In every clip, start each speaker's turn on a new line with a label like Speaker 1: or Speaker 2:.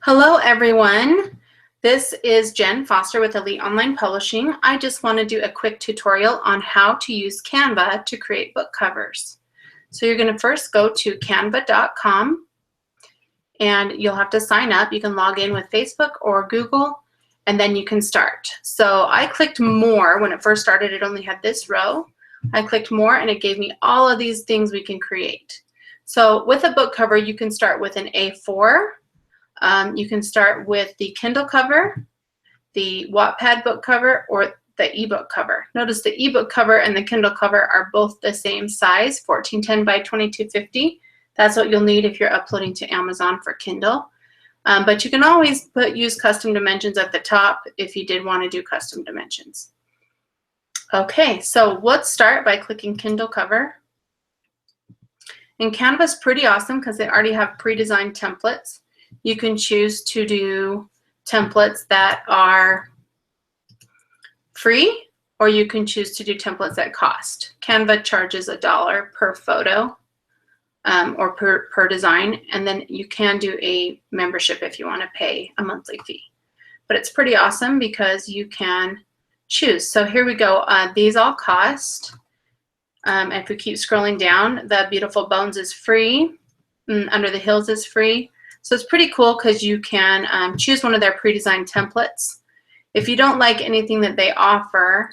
Speaker 1: Hello everyone, this is Jen Foster with Elite Online Publishing. I just want to do a quick tutorial on how to use Canva to create book covers. So you're going to first go to canva.com and you'll have to sign up. You can log in with Facebook or Google and then you can start. So I clicked more. When it first started, it only had this row. I clicked more and it gave me all of these things we can create. So with a book cover, you can start with an A4. You can start with the Kindle cover, the Wattpad book cover, or the ebook cover. Notice the ebook cover and the Kindle cover are both the same size, 1410 by 2250. That's what you'll need if you're uploading to Amazon for Kindle. But you can always use custom dimensions at the top if you did want to do custom dimensions. Okay, so let's start by clicking Kindle cover. And Canva's pretty awesome because they already have pre-designed templates. You can choose to do templates that are free, or you can choose to do templates that cost. Canva charges $1 per photo or per design, and then you can do a membership if you want to pay a monthly fee. But it's pretty awesome because you can choose. So here we go. These all cost. If we keep scrolling down, the Beautiful Bones is free. Under the Hills is free. So it's pretty cool because you can choose one of their pre-designed templates. If you don't like anything that they offer,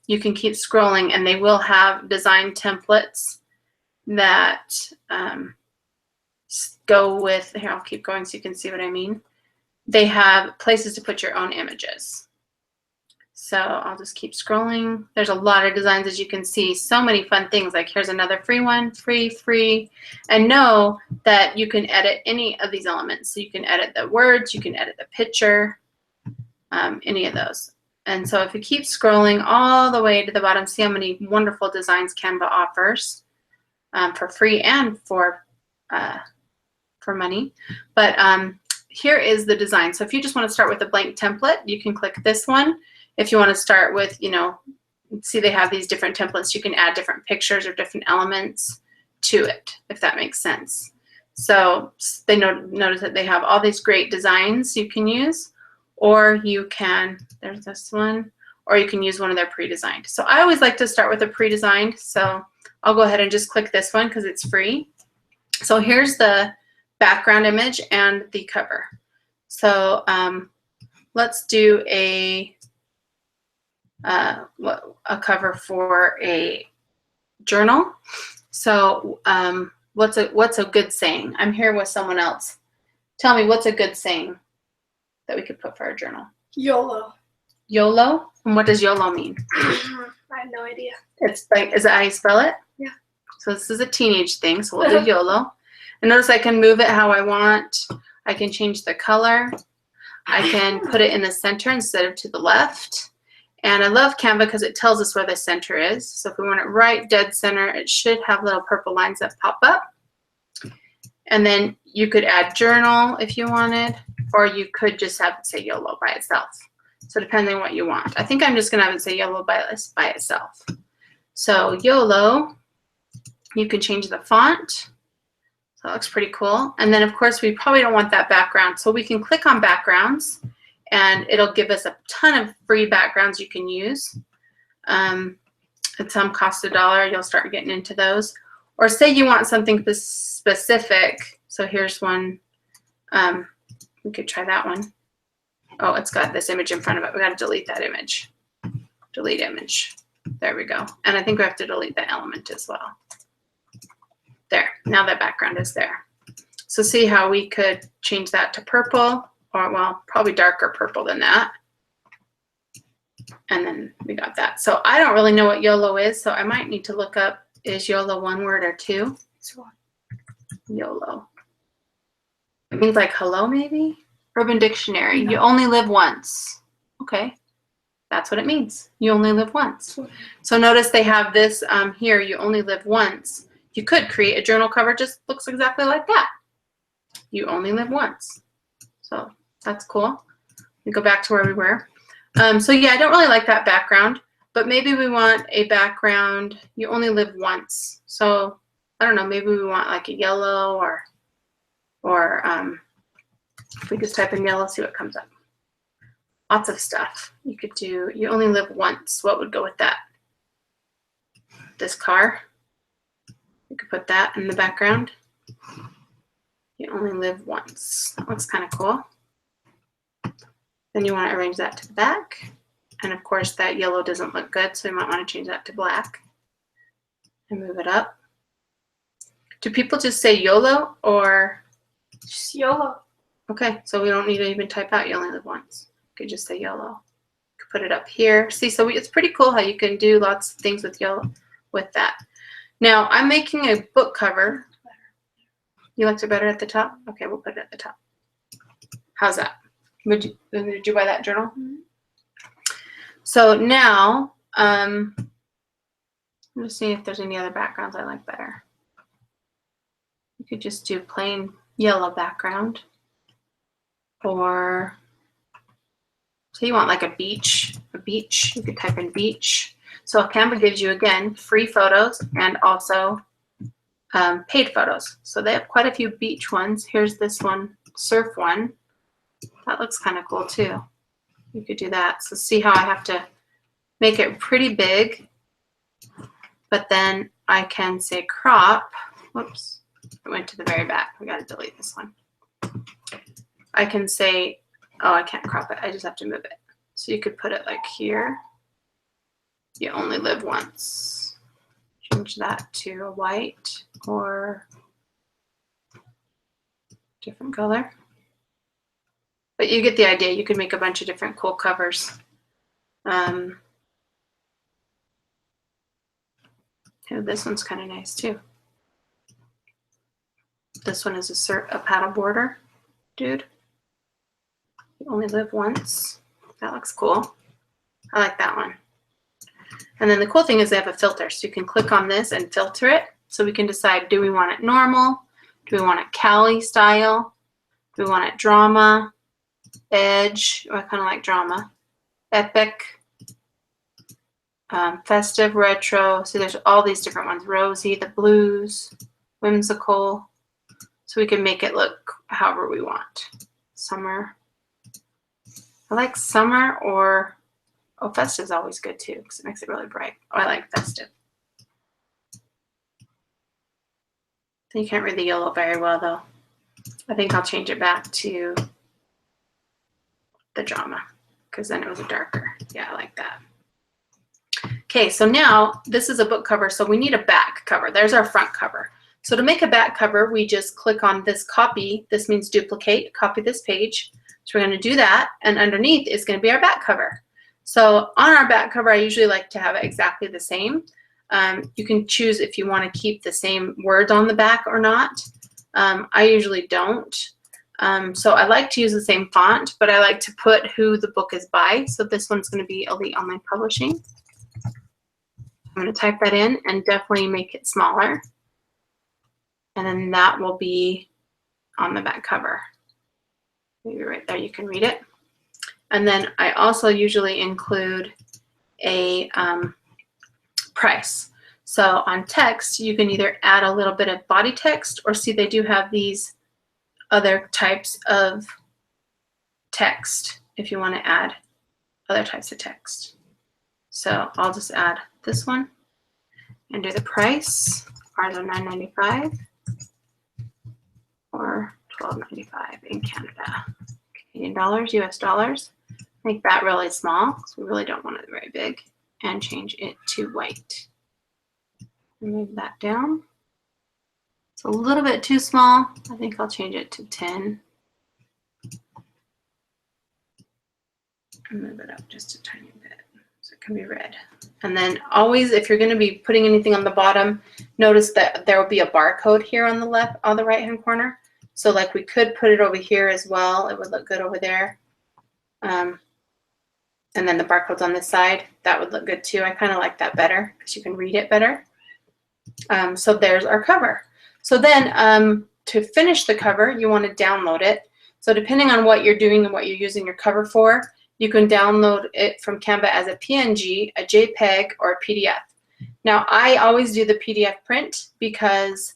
Speaker 1: you can keep scrolling and they will have design templates that go with, here I'll keep going so you can see what I mean. They have places to put your own images. So I'll just keep scrolling. There's a lot of designs, as you can see, so many fun things. Like here's another free one, free. And know that you can edit any of these elements. So you can edit the words, you can edit the picture, any of those. And so if you keep scrolling all the way to the bottom, see how many wonderful designs Canva offers for free and for money. But here is the design. So if you just want to start with a blank template, you can click this one. If you want to start with, see they have these different templates, you can add different pictures or different elements to it, if that makes sense. So they notice that they have all these great designs you can use, or you can, there's this one, or you can use one of their pre-designed. So I always like to start with a pre-designed, so I'll go ahead and just click this one because it's free. So here's the background image and the cover. So let's do a cover for a journal. So what's a good saying? I'm here with someone else. Tell me, what's a good saying that we could put for our journal?
Speaker 2: YOLO.
Speaker 1: YOLO? And what does YOLO mean?
Speaker 2: I have no idea.
Speaker 1: It's like, is that how you spell it?
Speaker 2: Yeah.
Speaker 1: So this is a teenage thing, so we'll do YOLO. And notice I can move it how I want. I can change the color. I can put it in the center instead of to the left. And I love Canva because it tells us where the center is. So if we want it right dead center, it should have little purple lines that pop up. And then you could add journal if you wanted, or you could just have it say YOLO by itself. So depending on what you want. I think I'm just going to have it say YOLO by itself. So YOLO, you can change the font. So it looks pretty cool. And then, of course, we probably don't want that background. So we can click on backgrounds. And it'll give us a ton of free backgrounds you can use. And some cost $1. You'll start getting into those. Or say you want something specific. So here's one. We could try that one. Oh, it's got this image in front of it. We got to delete that image. Delete image. There we go. And I think we have to delete the element as well. There. Now that background is there. So see how we could change that to purple. Or, well, probably darker purple than that. And then we got that. So I don't really know what YOLO is, so I might need to look up, is YOLO one word or two?
Speaker 2: It's one.
Speaker 1: YOLO. It means like hello, maybe? Urban Dictionary.
Speaker 2: No.
Speaker 1: You only live once. Okay. That's what it means. You only live once. So notice they have this here, you only live once. You could create a journal cover, just looks exactly like that. You only live once. So that's cool. We go back to where we were. So yeah, I don't really like that background, but maybe we want a background, you only live once. So I don't know, maybe we want like a yellow or If we just type in yellow, see what comes up. Lots of stuff. You could do, you only live once. What would go with that? This car. You could put that in the background. You only live once. That looks kind of cool. Then you want to arrange that to the back. And of course that yellow doesn't look good, so you might want to change that to black. And move it up. Do people just say YOLO or?
Speaker 2: Just YOLO.
Speaker 1: Okay, so we don't need to even type out you only live once. You could just say YOLO. You could put it up here. See, so it's pretty cool how you can do lots of things with YOLO with that. Now I'm making a book cover. You liked it better at the top? Okay, we'll put it at the top. How's that? Did you buy that journal? Mm-hmm. So now, I'm just seeing if there's any other backgrounds I like better. You could just do plain yellow background. Or, so you want like a beach, you could type in beach. So Canva gives you, again, free photos and also paid photos. So they have quite a few beach ones. Here's this one, surf one. That looks kind of cool too. You could do that. So see how I have to make it pretty big, but then I can say crop. Whoops, it went to the very back. We got to delete this one. I can say, oh, I can't crop it. I just have to move it. So you could put it like here. You only live once. Change that to a white or different color. But you get the idea. You could make a bunch of different cool covers. This one's kind of nice too. This one is a paddle border, dude. You only live once. That looks cool. I like that one. And then the cool thing is they have a filter, so you can click on this and filter it. So we can decide, do we want it normal? Do we want it Cali style? Do we want it drama? Edge? Oh, I kind of like drama. Epic. Festive, retro. So there's all these different ones. Rosy, the blues, whimsical. So we can make it look however we want. Summer. I like summer, or, oh, festive is always good too because it makes it really bright. Oh, I like festive. You can't read the yellow very well though. I think I'll change it back to the drama because then it was darker. Yeah, I like that. Okay, so now this is a book cover, so we need a back cover. There's our front cover. So to make a back cover, we just click on this copy. This means duplicate, copy this page. So we're going to do that, and underneath is going to be our back cover. So on our back cover, I usually like to have it exactly the same. You can choose if you want to keep the same words on the back or not. I usually don't. So I like to use the same font, but I like to put who the book is by. So this one's going to be Elite Online Publishing. I'm going to type that in and definitely make it smaller. And then that will be on the back cover. Maybe right there you can read it. And then I also usually include a price. So on text, you can either add a little bit of body text, or see they do have these other types of text if you want to add other types of text. So I'll just add this one and do the price. Ours are $9.95 or $12.95 in Canada. Canadian dollars, US dollars. Make that really small because we really don't want it very big, and change it to white. Move that down. It's a little bit too small. I think I'll change it to 10. And move it up just a tiny bit so it can be red. And then always, if you're going to be putting anything on the bottom, notice that there will be a barcode here on the left, on the right hand corner. So like we could put it over here as well. It would look good over there. And then the barcode's on this side. That would look good too. I kind of like that better because you can read it better. So there's our cover. So then to finish the cover, you want to download it. So depending on what you're doing and what you're using your cover for, you can download it from Canva as a PNG, a JPEG, or a PDF. Now I always do the PDF print because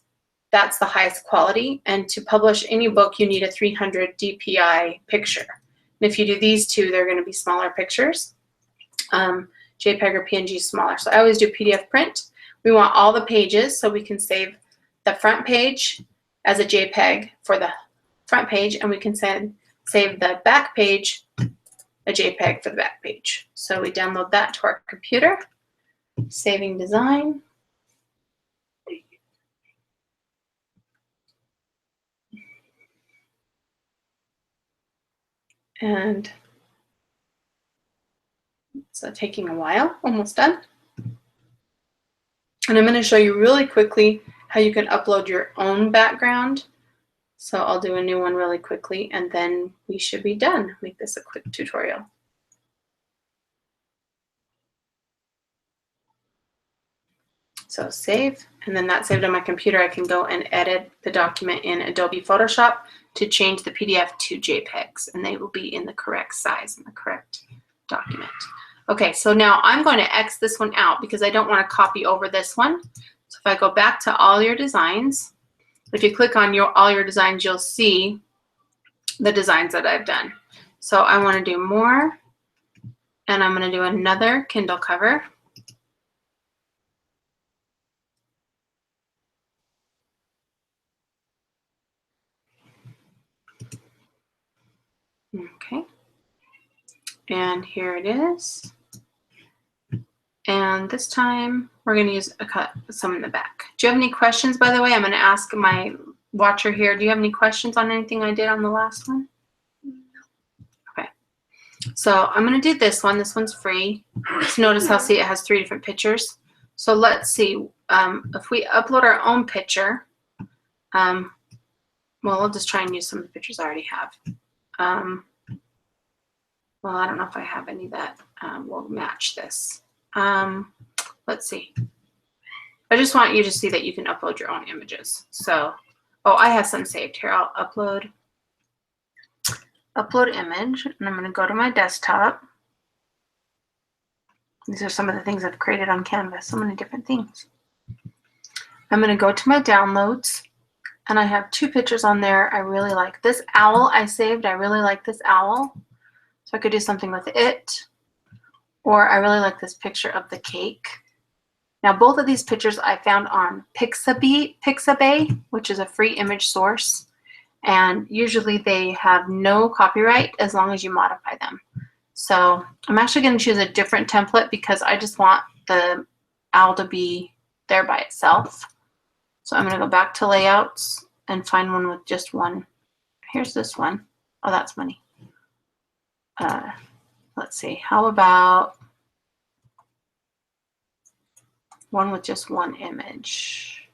Speaker 1: that's the highest quality. And to publish any book, you need a 300 DPI picture. And if you do these two, they're going to be smaller pictures. JPEG or PNG is smaller. So I always do PDF print. We want all the pages, so we can save the front page as a JPEG for the front page, and we can save the back page a JPEG for the back page. So we download that to our computer, saving design. And so taking a while, almost done. And I'm going to show you really quickly how you can upload your own background. So I'll do a new one really quickly, and then we should be done. Make this a quick tutorial. So save, and then that's saved on my computer. I can go and edit the document in Adobe Photoshop to change the PDF to JPEGs, and they will be in the correct size and the correct document. Okay, so now I'm going to X this one out because I don't want to copy over this one. So if I go back to all your designs, if you click on all your designs, you'll see the designs that I've done. So I want to do more, and I'm going to do another Kindle cover. Okay, and here it is. And this time we're going to use some in the back. Do you have any questions, by the way? I'm going to ask my watcher here. Do you have any questions on anything I did on the last one? Okay. So I'm going to do this one. This one's free. Just notice how, see, it has 3 different pictures. So let's see. If we upload our own picture, well, I'll just try and use some of the pictures I already have. Well, I don't know if I have any that will match this. Let's see. I just want you to see that you can upload your own images. So, oh, I have some saved here. I'll upload image, and I'm going to go to my desktop. These are some of the things I've created on Canva, so many different things. I'm going to go to my downloads, and I have 2 pictures on there. I really like this owl I saved. I really like this owl. So I could do something with it. Or I really like this picture of the cake. Now, both of these pictures I found on Pixabay, which is a free image source. And usually they have no copyright as long as you modify them. So I'm actually going to choose a different template because I just want the owl to be there by itself. So I'm going to go back to layouts and find one with just one. Here's this one. Oh, that's money. Let's see. How about one with just one image?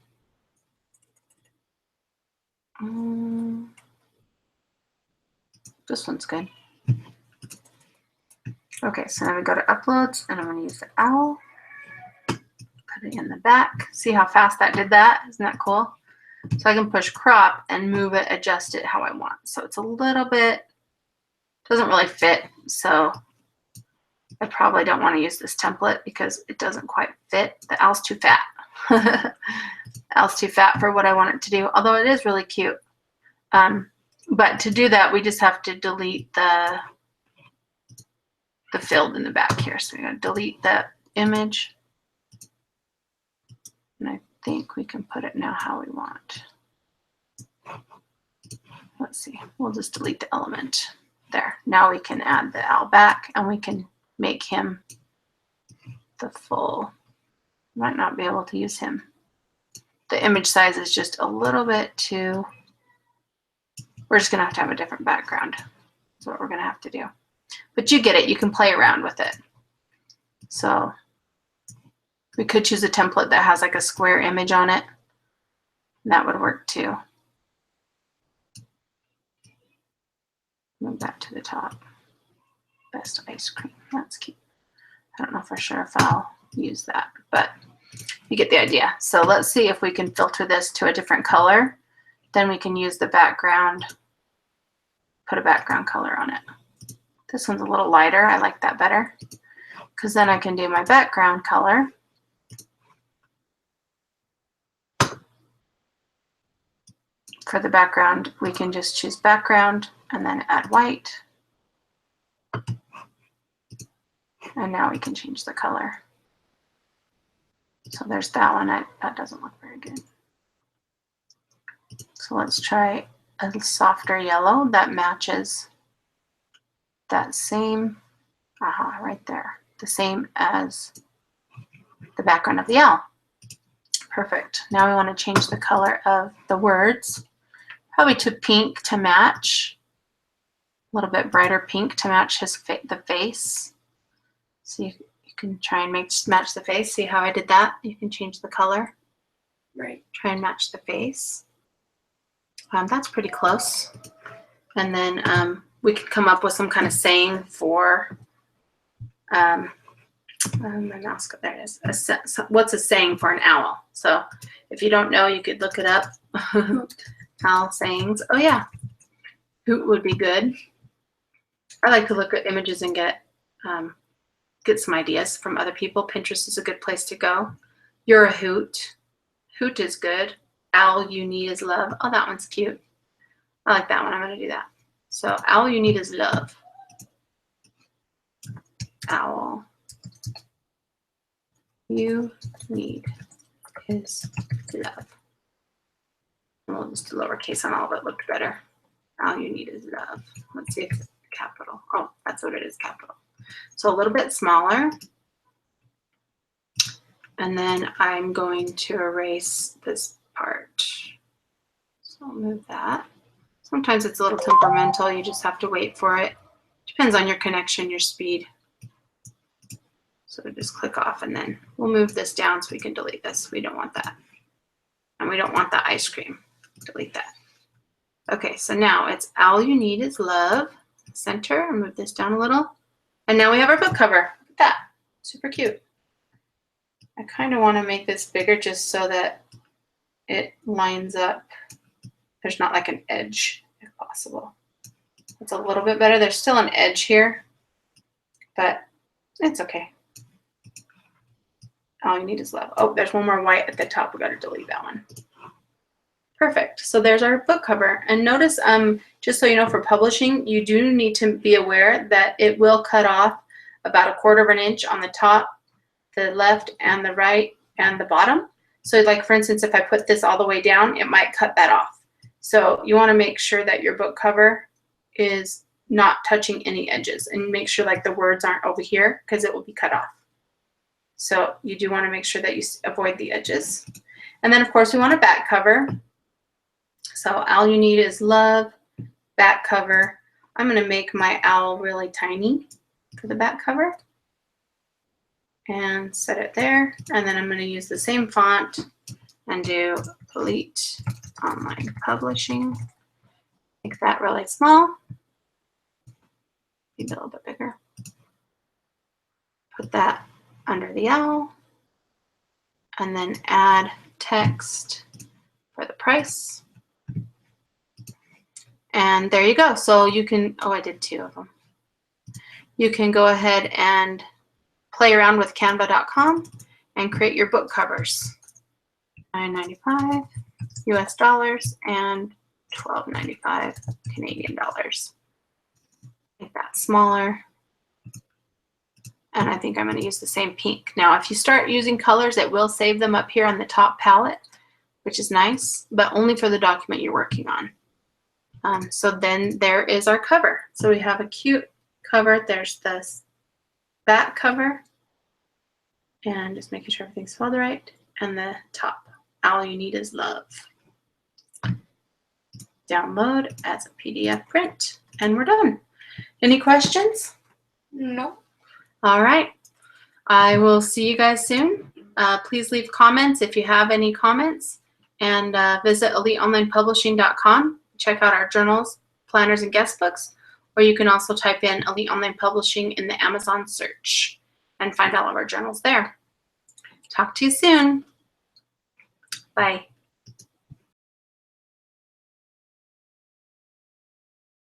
Speaker 1: This one's good. Okay, so now we go to uploads, and I'm going to use the owl. Put it in the back. See how fast that did that? Isn't that cool? So I can push crop and move it, adjust it how I want. So it's a little bit, doesn't really fit. So I probably don't want to use this template because it doesn't quite fit. The owl's too fat. The owl's too fat for what I want it to do, although it is really cute. But to do that, we just have to delete the field in the back here. So we're going to delete that image. And I think we can put it now how we want. Let's see. We'll just delete the element there. Now we can add the owl back, and we can make him the full. Might not be able to use him. The image size is just a little bit too. We're just going to have a different background. That's what we're going to have to do. But you get it. You can play around with it. So we could choose a template that has like a square image on it. That would work too. Move that to the top. Best ice cream. That's cute. I don't know for sure if I'll use that, but you get the idea. So let's see if we can filter this to a different color. Then we can use the background, put a background color on it. This one's a little lighter. I like that better because then I can do my background color. For the background, we can just choose background and then add white. And now we can change the color. So there's that one. That doesn't look very good. So let's try a softer yellow that matches that same, right there, the same as the background of the owl. Perfect. Now we want to change the color of the words, probably to pink to match, a little bit brighter pink to match the face. So you can try and match the face. See how I did that? You can change the color.
Speaker 2: Right.
Speaker 1: Try and match the face. That's pretty close. And then we could come up with some kind of saying for, my mouse, there it is. What's a saying for an owl? So if you don't know, you could look it up. Owl sayings. Oh yeah, hoot would be good. I like to look at images and get some ideas from other people. Pinterest is a good place to go. You're a hoot. Hoot is good. Owl you need is love. Oh, that one's cute. I like that one. I'm going to do that. So owl you need is love. Owl you need is love. We'll just do lowercase on all of it. Looked better. All you need is love. Let's see if it's capital. Oh, that's what it is, capital. So a little bit smaller. And then I'm going to erase this part. So I'll move that. Sometimes it's a little temperamental. You just have to wait for it. Depends on your connection, your speed. So just click off, and then we'll move this down so we can delete this. We don't want that. And we don't want the ice cream. Delete that. Okay, so now it's all you need is love. Center, move this down a little. And now we have our book cover. Look at that. Super cute. I kind of want to make this bigger just so that it lines up. There's not like an edge, if possible. It's a little bit better. There's still an edge here, but it's okay. All you need is love. Oh, there's one more white at the top. We got to delete that one. Perfect. So there's our book cover. And notice, just so you know, for publishing, you do need to be aware that it will cut off about 1/4 of an inch on the top, the left and the right and the bottom. So like, for instance, if I put this all the way down, it might cut that off. So you want to make sure that your book cover is not touching any edges, and make sure like the words aren't over here because it will be cut off. So you do want to make sure that you avoid the edges. And then of course we want a back cover. So all you need is love, back cover. I'm going to make my owl really tiny for the back cover and set it there. And then I'm going to use the same font and do Elite Online Publishing. Make that really small. Maybe a little bit bigger. Put that under the owl. And then add text for the price. And there you go. So you can, oh, I did 2 of them. You can go ahead and play around with canva.com and create your book covers. $9.95 US dollars and $12.95 Canadian dollars. Make that smaller. And I think I'm going to use the same pink. Now, if you start using colors, it will save them up here on the top palette, which is nice, but only for the document you're working on. So then there is our cover. So we have a cute cover. There's this back cover, and just making sure everything's spelled right. And the top, all you need is love. Download as a PDF print, and we're done. Any questions?
Speaker 2: No.
Speaker 1: All right. I will see you guys soon. Please leave comments if you have any comments, and visit eliteonlinepublishing.com. Check out our journals, planners, and guest books, or you can also type in Elite Online Publishing in the Amazon search and find all of our journals there. Talk to you soon. Bye.